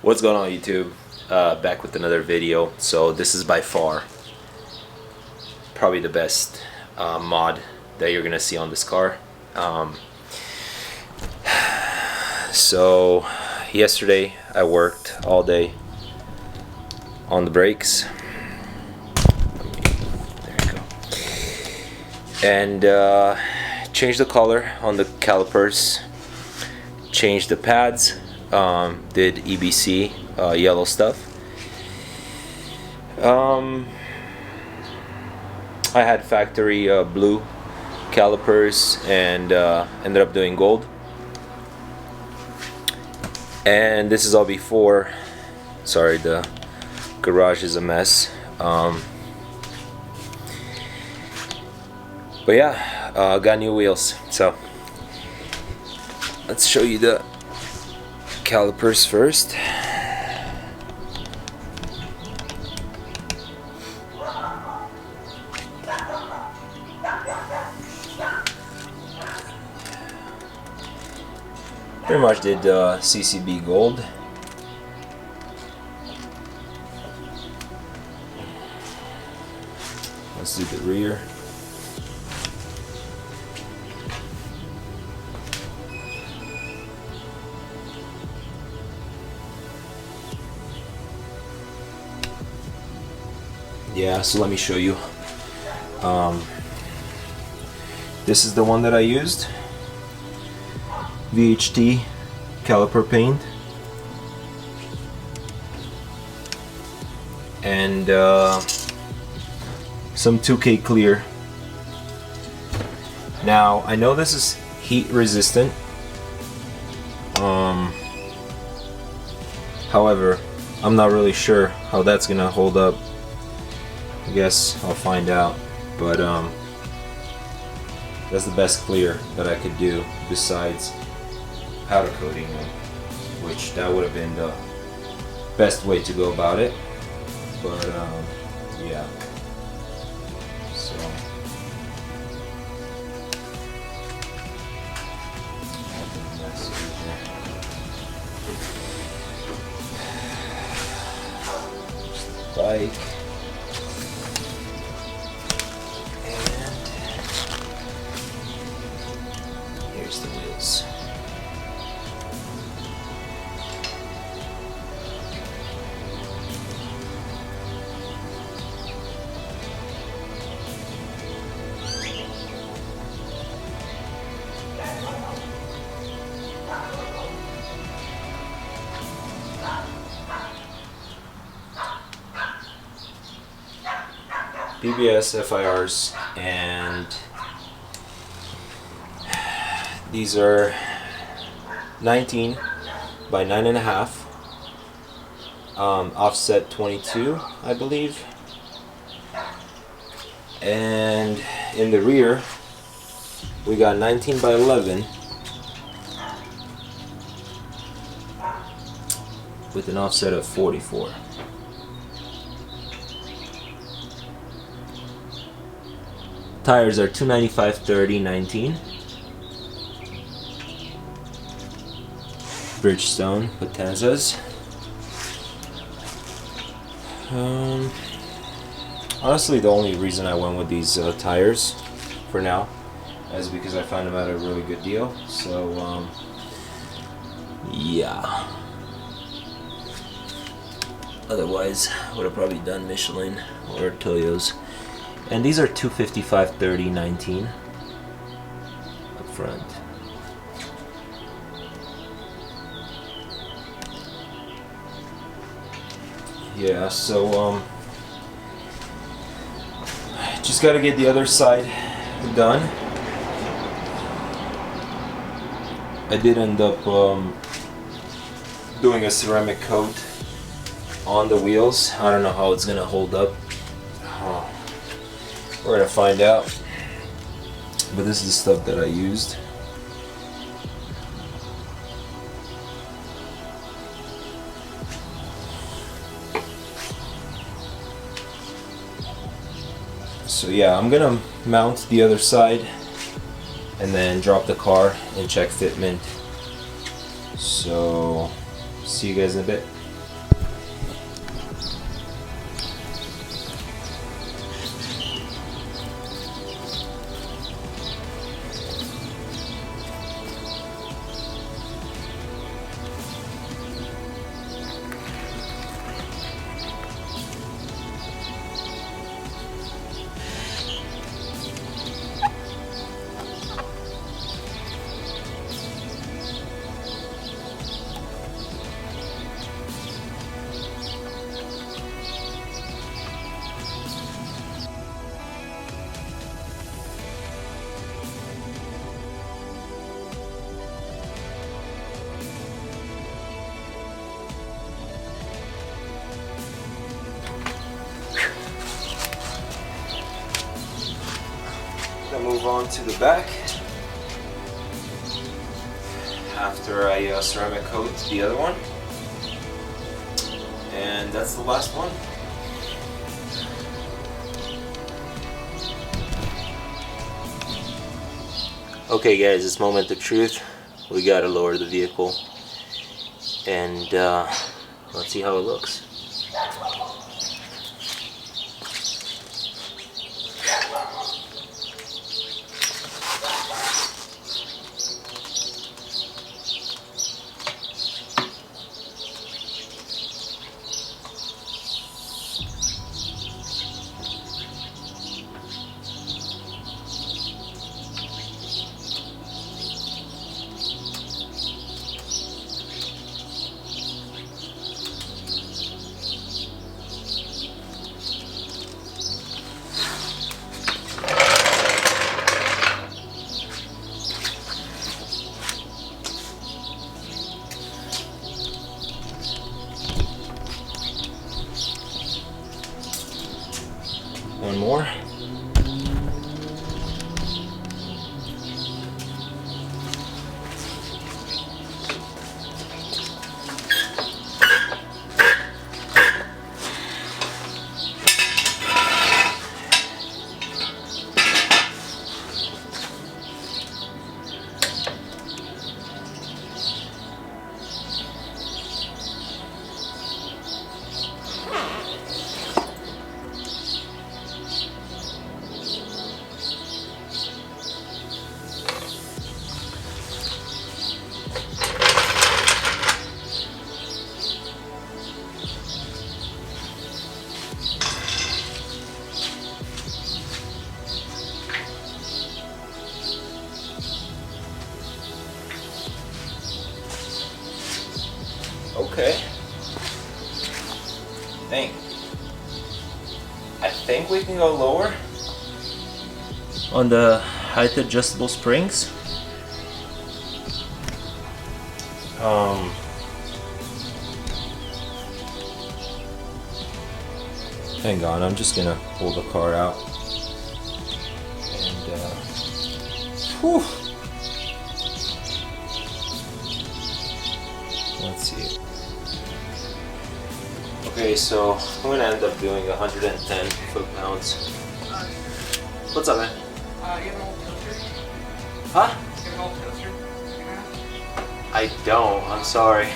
What's going on, YouTube? Back with another video. So this is by far probably the best mod that you're gonna see on this car. So yesterday I worked all day on the brakes. There you go. And changed the color on the calipers, changed the pads, did EBC yellow stuff. I had factory blue calipers and ended up doing gold. And this is all before, sorry, the garage is a mess. But yeah, got new wheels. So let's show you the calipers first. Pretty much did CCB gold. Let's do the rear. Yeah, so let me show you. This is the one that I used. VHT caliper paint, and some 2K clear. Now I know this is heat resistant, however I'm not really sure how that's gonna hold up. I guess I'll find out, but that's the best clear that I could do besides powder coating them, which that would have been the best way to go about it. But yeah, so bike. Here's the wheels. BBS FIRs, and these are 19 by 9.5, offset 22, I believe. And in the rear, we got 19 by 11 with an offset of 44. Tires are 295/30 19. Bridgestone Potenza's. Honestly, the only reason I went with these tires for now is because I found them at a really good deal. So yeah. Otherwise, I would have probably done Michelin or Toyo's. And these are 255/30 19 up front. Yeah, so just gotta get the other side done. I did end up doing a ceramic coat on the wheels. I don't know how it's gonna hold up. We're gonna find out. But this is the stuff that I used. So yeah, I'm gonna mount the other side and then drop the car and check fitment. So see you guys in a bit. gonna move on to the back after I ceramic coat the other one, and that's the last one. Okay guys, it's moment of truth. We gotta lower the vehicle and let's see how it looks. One more. Okay. I think we can go lower on the height adjustable springs. Hang on, I'm just gonna pull the car out and whew. Let's see. Okay, so I'm gonna end up doing 110 foot-pounds. What's up, man? You have an old toaster? Huh? You have an old toaster? I don't. I'm sorry.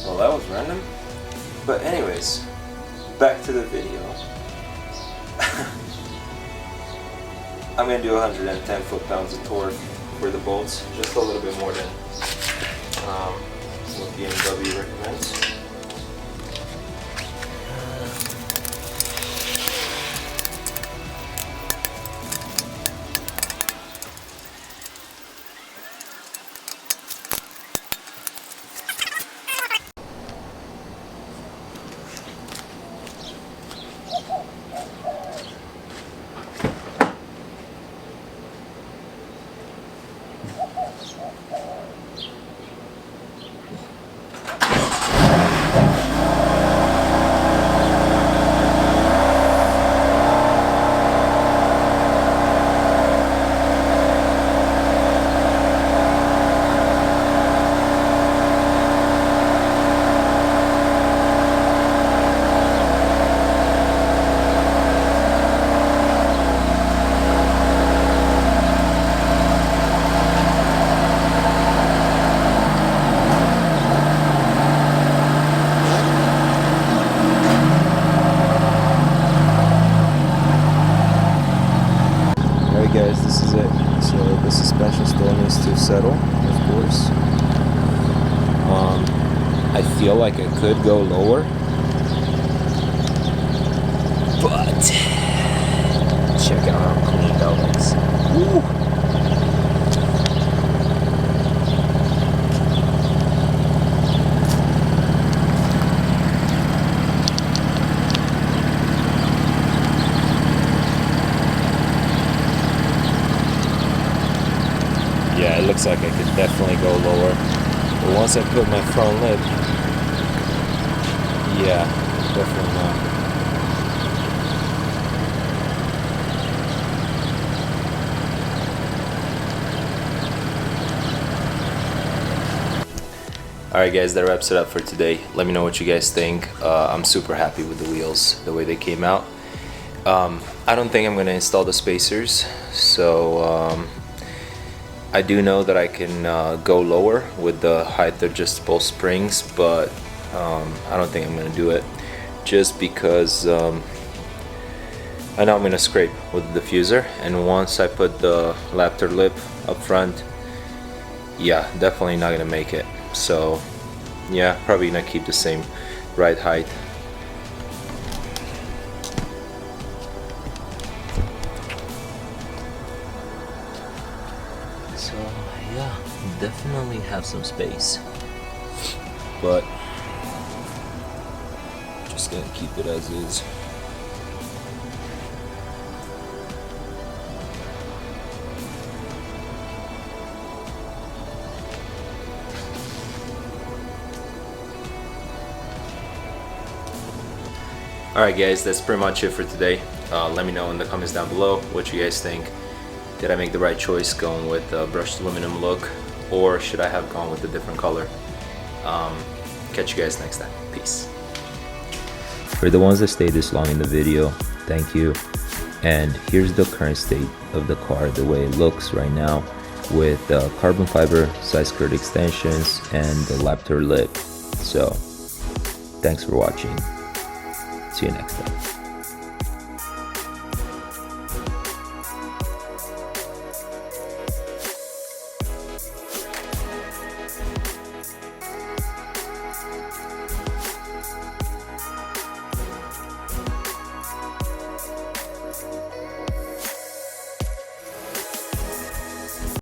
Well, that was random. But anyways, back to the video. I'm going to do 110 foot-pounds of torque for the bolts, just a little bit more than what BMW recommends. Guys, this is it. So the suspension still needs to settle, of course. I feel like I could go lower, but check out how clean that looks. Woo! Yeah, it looks like I could definitely go lower. But once I put my front lip, yeah, definitely not. Alright guys, that wraps it up for today. Let me know what you guys think. I'm super happy with the wheels, the way they came out. I don't think I'm going to install the spacers, so I do know that I can go lower with the height adjustable springs, but I don't think I'm going to do it, just because I know I'm going to scrape with the diffuser, and once I put the lapter lip up front, yeah, definitely not going to make it. So yeah, probably gonna keep the same ride height. So yeah, definitely have some space, but just gonna keep it as is. Alright guys, that's pretty much it for today. Let me know in the comments down below what you guys think. Did I make the right choice going with the brushed aluminum look, or should I have gone with a different color? Catch you guys next time. Peace. For the ones that stayed this long in the video, thank you. And here's the current state of the car, the way it looks right now, with the carbon fiber side skirt extensions and the lapter lip. So thanks for watching. See you next time.